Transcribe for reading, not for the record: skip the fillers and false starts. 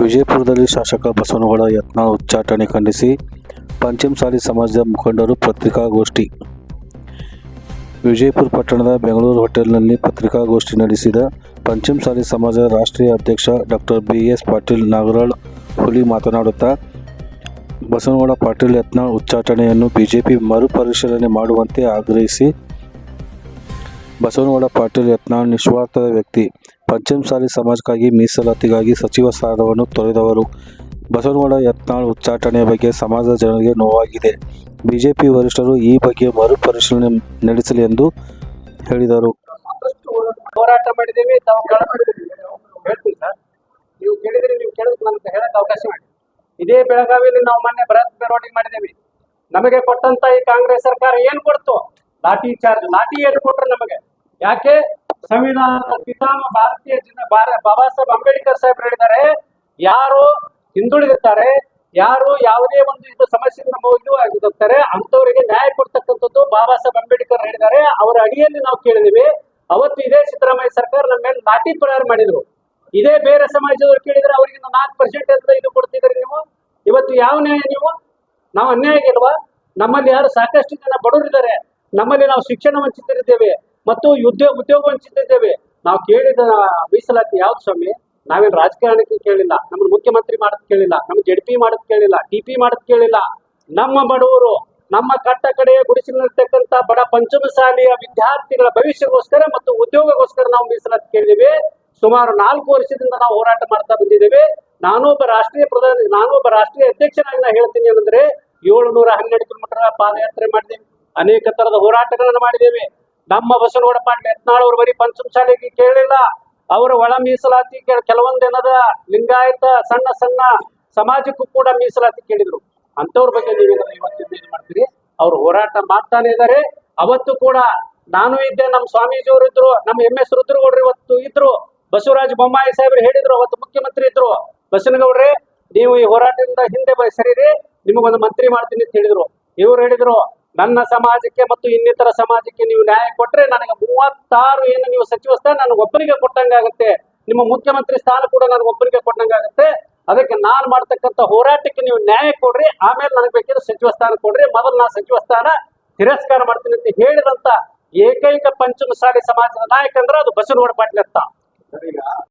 ವಿಜಯಪುರದಲ್ಲಿ ಶಾಸಕ ಬಸನಗೌಡ ಯತ್ನಾಳ್ ಉಚ್ಚಾಟನೆ ಖಂಡಿಸಿ ಪಂಚಮಸಾಲಿ ಸಮಾಜದ ಮುಖಂಡರು ಪತ್ರಿಕಾಗೋಷ್ಠಿ. ವಿಜಯಪುರ ಪಟ್ಟಣದ ಬೆಂಗಳೂರು ಹೋಟೆಲ್ನಲ್ಲಿ ಪತ್ರಿಕಾಗೋಷ್ಠಿ ನಡೆಸಿದ ಪಂಚಮಸಾಲಿ ಸಮಾಜದ ರಾಷ್ಟ್ರೀಯ ಅಧ್ಯಕ್ಷ ಡಾಕ್ಟರ್ BS ಪಾಟೀಲ್ ನಾಗರಾಳ್ ಹುಲಿ ಮಾತನಾಡುತ್ತಾ, ಬಸನಗೌಡ ಪಾಟೀಲ್ ಯತ್ನಾಳ್ ಉಚ್ಚಾಟನೆಯನ್ನು ಬಿಜೆಪಿ ಮರುಪರಿಶೀಲನೆ ಮಾಡುವಂತೆ ಆಗ್ರಹಿಸಿ, ಬಸನಗೌಡ ಪಾಟೀಲ್ ಯತ್ನಾಳ್ ನಿಸ್ವಾರ್ಥದ ವ್ಯಕ್ತಿ, ಪಂಚಮಸಾಲಿ ಸಮಾಜಕ್ಕಾಗಿ ಮೀಸಲಾತಿಗಾಗಿ ಸಚಿವ ಸ್ಥಾನವನ್ನು ತೊರೆದವರು. ಬಸನಗೌಡ ಯತ್ನಾಳ್ ಉಚ್ಚಾಟನೆಯ ಬಗ್ಗೆ ಸಮಾಜದ ಜನರಿಗೆ ನೋವಾಗಿದೆ. ಬಿಜೆಪಿ ವರಿಷ್ಠರು ಈ ಬಗ್ಗೆ ಮರುಪರಿಶೀಲನೆ ನಡೆಸಲಿ ಎಂದು ಹೇಳಿದರು. ಹೋರಾಟ ಮಾಡಿದ್ದೇವೆ, ಹೇಳ್ತೀವಿ ಸರ್. ನೀವು ಕೇಳಿದ್ರೆ ನೀವು ಕೇಳೋದು ನಮ್ಗೆ ಹೇಳಕ್ ಅವಕಾಶ ಮಾಡಿ. ಇದೇ ಬೆಳಗಾವಿಯಲ್ಲಿ ನಾವು ಮೊನ್ನೆ ಬೃಹತ್ ಮೆರವಣಿಗೆ ಮಾಡಿದ್ದೇವೆ. ನಮಗೆ ಕೊಟ್ಟಂತ ಈ ಕಾಂಗ್ರೆಸ್ ಸರ್ಕಾರ ಏನ್ ಕೊಡ್ತು? ಲಾಠಿ ಚಾರ್ಜ್, ಲಾಠಿ ಏನು ಕೊಟ್ರು ನಮಗೆ? ಯಾಕೆ? ಸಂವಿಧಾನದ ಪಿತಾಮಹ ಭಾರತೀಯ ಬಾಬಾ ಸಾಹೇಬ್ ಅಂಬೇಡ್ಕರ್ ಸಾಹೇಬ್ರು ಹೇಳಿದ್ದಾರೆ, ಯಾರು ಹಿಂದುಳಿದಿರ್ತಾರೆ, ಯಾರು ಯಾವುದೇ ಒಂದು ಇದು ಸಮಸ್ಯೆಯಿಂದ ಆಗಿರ್ತಾರೆ ಅಂತವರಿಗೆ ನ್ಯಾಯ ಕೊಡ್ತಕ್ಕಂಥದ್ದು ಬಾಬಾ ಸಾಹೇಬ್ ಅಂಬೇಡ್ಕರ್ ಹೇಳಿದ್ದಾರೆ. ಅವರ ಅಡಿಯಲ್ಲಿ ನಾವು ಕೇಳಿದ್ವಿ. ಅವತ್ತು ಇದೇ ಸಿದ್ದರಾಮಯ್ಯ ಸರ್ಕಾರ ನಮ್ಮ ಮೇಲೆ ಲಾಠಿ ಪ್ರಹಾರ ಮಾಡಿದ್ರು. ಇದೇ ಬೇರೆ ಸಮಾಜದವರು ಕೇಳಿದ್ರೆ ಅವರಿಗೆ 4% ಅಂತ ಇದು ಕೊಡ್ತಿದ್ರಿ ನೀವು. ಇವತ್ತು ಯಾವ ನ್ಯಾಯ ನೀವು? ನಾವು ಅನ್ಯಾಯ ಆಗಿಲ್ವಾ? ನಮ್ಮಲ್ಲಿ ಯಾರು ಸಾಕಷ್ಟು ಜನ ಬಡವರಿದ್ದಾರೆ, ನಮ್ಮಲ್ಲಿ ನಾವು ಶಿಕ್ಷಣ ವಂಚಿತರಿದ್ದೇವೆ ಮತ್ತು ಉದ್ಯೋಗ ವಂಚಿತರಿದ್ದೇವೆ. ನಾವು ಕೇಳಿದ ಮೀಸಲಾತಿ ಯಾವ್ದು ಸ್ವಾಮಿ? ನಾವೇನು ರಾಜಕಾರಣಕ್ಕೆ ಕೇಳಿಲ್ಲ, ನಮ್ಮ ಮುಖ್ಯಮಂತ್ರಿ ಮಾಡೋದ್ ಕೇಳಿಲ್ಲ, ನಮ್ಮ ZP ಮಾಡೋದ್ ಕೇಳಿಲ್ಲ, DP ಮಾಡೋದ್ ಕೇಳಿಲ್ಲ. ನಮ್ಮ ಬಡವರು, ನಮ್ಮ ಕಟ್ಟ ಕಡೆಯ ಗುಡಿಸಿಲಿರ್ತಕ್ಕಂಥ ಬಡ ಪಂಚಮಸಾಲಿಯ ವಿದ್ಯಾರ್ಥಿಗಳ ಭವಿಷ್ಯಕ್ಕೋಸ್ಕರ ಮತ್ತು ಉದ್ಯೋಗಕ್ಕೋಸ್ಕರ ನಾವು ಮೀಸಲಾತಿ ಕೇಳಿದ್ದೇವೆ. ಸುಮಾರು 4 ವರ್ಷದಿಂದ ನಾವು ಹೋರಾಟ ಮಾಡ್ತಾ ಬಂದಿದ್ದೇವೆ. ನಾನೊಬ್ಬ ರಾಷ್ಟ್ರೀಯ ಅಧ್ಯಕ್ಷನಾಗಿ ನಾನು ಹೇಳ್ತೀನಿ ಏನಂದ್ರೆ 712 ಕಿಲೋಮೀಟರ್ ಪಾದಯಾತ್ರೆ ಮಾಡಿದ್ದೇವೆ, ಅನೇಕ ತರದ ಹೋರಾಟಗಳನ್ನು ಮಾಡಿದ್ದೇವೆ. ನಮ್ಮ ಬಸನಗೌಡ ಪಾಟೀಲ್ ಯತ್ನಾಳ್ ಅವರು ಬರೀ ಪಂಚಮಸಾಲಿಗೆ ಕೇಳಿಲ್ಲ, ಅವರ ಒಳ ಮೀಸಲಾತಿ ಕೆಲವೊಂದೇನದ ಲಿಂಗಾಯತ ಸಣ್ಣ ಸಣ್ಣ ಸಮಾಜಕ್ಕೂ ಕೂಡ ಮೀಸಲಾತಿ ಕೇಳಿದ್ರು. ಅಂತವ್ರ ಬಗ್ಗೆ ನೀವೇನಾದ್ರು ಇವತ್ತಿನ ಏನ್ ಮಾಡ್ತೀರಿ? ಅವ್ರು ಹೋರಾಟ ಮಾಡ್ತಾನೆ ಇದ್ದಾರೆ. ಅವತ್ತು ಕೂಡ ನಾನು ಇದ್ದೆ, ನಮ್ಮ ಸ್ವಾಮೀಜಿಯವರು ಇದ್ರು, ನಮ್ಮ MS ರುದ್ರಗೌಡ್ರು ಇವತ್ತು ಇದ್ರು, ಬಸವರಾಜ ಬೊಮ್ಮಾಯಿ ಸಾಹೇಬ್ರು ಹೇಳಿದ್ರು, ಅವತ್ತು ಮುಖ್ಯಮಂತ್ರಿ ಇದ್ರು, ಬಸನಗೌಡ್ರೆ ನೀವು ಈ ಹೋರಾಟದಿಂದ ಹಿಂದೆ ಸರಿರಿ, ನಿಮಗೊಂದು ಮಂತ್ರಿ ಮಾಡ್ತೀನಿ ಅಂತ ಹೇಳಿದ್ರು. ಇವ್ರು ಹೇಳಿದ್ರು, ನನ್ನ ಸಮಾಜಕ್ಕೆ ಮತ್ತು ಇನ್ನಿತರ ಸಮಾಜಕ್ಕೆ ನೀವು ನ್ಯಾಯ ಕೊಟ್ರೆ ನನಗೆ 36 ಏನು ನೀವು ಸಚಿವ ಸ್ಥಾನ ನನಗೊಬ್ಬರಿಗೆ ಕೊಟ್ಟಂಗಾಗತ್ತೆ, ನಿಮ್ಮ ಮುಖ್ಯಮಂತ್ರಿ ಸ್ಥಾನ ಕೂಡ ನನಗೊಬ್ಬರಿಗೆ ಕೊಟ್ಟಂಗಾಗತ್ತೆ. ಅದಕ್ಕೆ ನಾನು ಮಾಡ್ತಕ್ಕಂಥ ಹೋರಾಟಕ್ಕೆ ನೀವು ನ್ಯಾಯ ಕೊಡ್ರಿ, ಆಮೇಲೆ ನನಗೆ ಬೇಕಿದ್ರೆ ಸಚಿವ ಸ್ಥಾನ ಕೊಡ್ರಿ, ಮೊದಲು ನಾನು ಸಚಿವ ಸ್ಥಾನ ತಿರಸ್ಕಾರ ಮಾಡ್ತೀನಿ ಅಂತ ಹೇಳಿದಂತ ಏಕೈಕ ಪಂಚಮಸಾಲಿ ಸಮಾಜದ ನಾಯಕ ಅಂದ್ರೆ ಅದು ಬಸನಗೌಡ ಪಾಟೀಲ್ ಅಂತ.